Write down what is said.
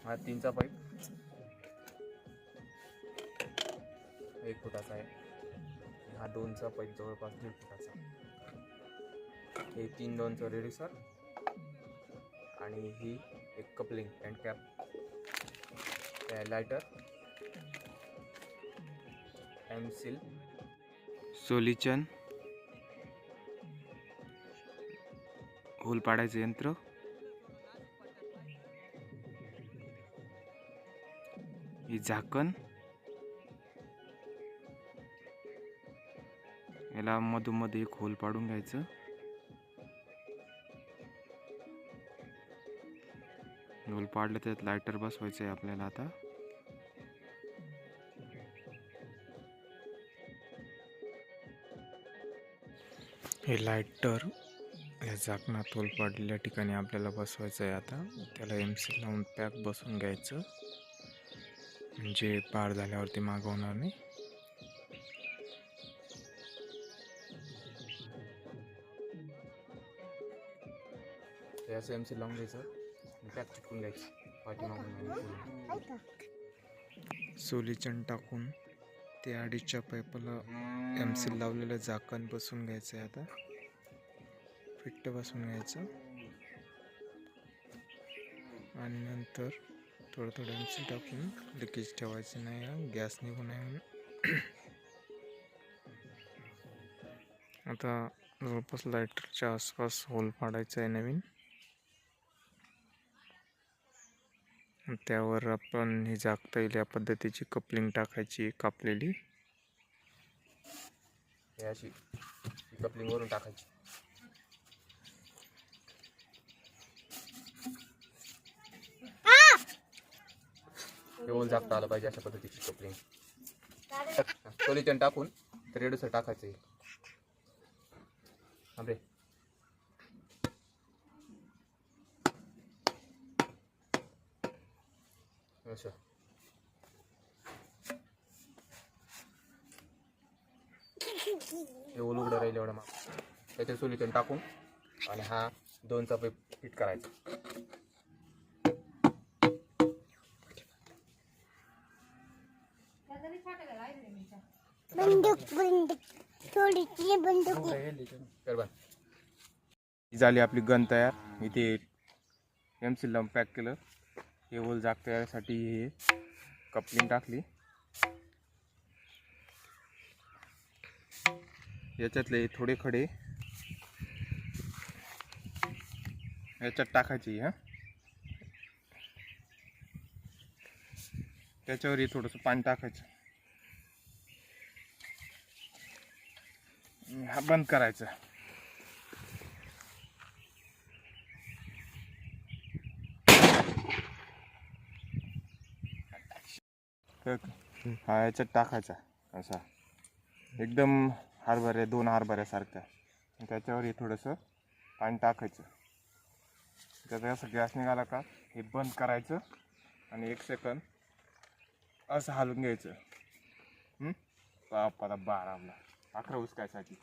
हा 3चा पाईप 1 फुटाचा आहे. हा 2चा पाईप जवळपास 1.5 फुटाचा. हे 3-2चं रेड्युसर आणि ही एक coupling and cap, lighter, M seal, solution, hole पाडायचं यंत्र, ही झाकण, याला मधोमध एक होल पाडून घ्यायचं. होल पाडलं त्यात लायटर बसवायचं आहे आपल्याला. आता हे लायटर या झाकणात होल पाडलेल्या ठिकाणी आपल्याला बसवायचं आहे. आता त्याला एमसील लावून पॅक बसवून घ्यायचं, म्हणजे पार झाल्यावरती मागवणार नाही. असं एमसील लावून घ्यायचं, पॅक चिटकून घ्यायचं पाठीमागून. सोल्युशन टाकून ते 2.5च्या पाईपाला एमसील लावलेलं झाकण बसून घ्यायचं आहे. आता फिट्ट बसून घ्यायचं आणि नंतर थोडं एमसील टाकून लिकेज ठेवायचं नाही, गॅस निघू नये म्हणून. आता जवळपास लायटरच्या आसपास होल पाडायचा आहे नवीन. त्यावर आपण ही झाकता येईल या पद्धतीची कपलिंग टाकायची कापलेली. अशी कपलिंग वरून टाकायची. होल झाकता आलं पाहिजे अशा पद्धतीची कपलिंग. सोल्युशन टाकून रेड्युसर टाकायचं आहे. आपले असं हे ओल उघडं राहील एवढं मग त्याचे सोल्युशन टाकून आणि हा 2चा पाईप फिट करायचा. झाली आपली गन तयार. इथे एमसील लावून पॅक केलं. हे होल झाकता यासाठी हे कपलिंग टाकली. याच्यातले थोडे खडे याच्यात टाकायचे. त्याच्यावर थोडंसं पाणी टाकायचं. हा बंद करायचा. हा याच्यात टाकायचा असा एकदम हरभऱ्या 2 हरभऱ्यासारखा. त्याच्यावर थोडंसं पाणी टाकायचं. त्याचा असं गॅस निघाला का हे बंद करायचं आणि 1 सेकंद असं हलवून घ्यायचं. बापाला 12 11 उसकायसाठी.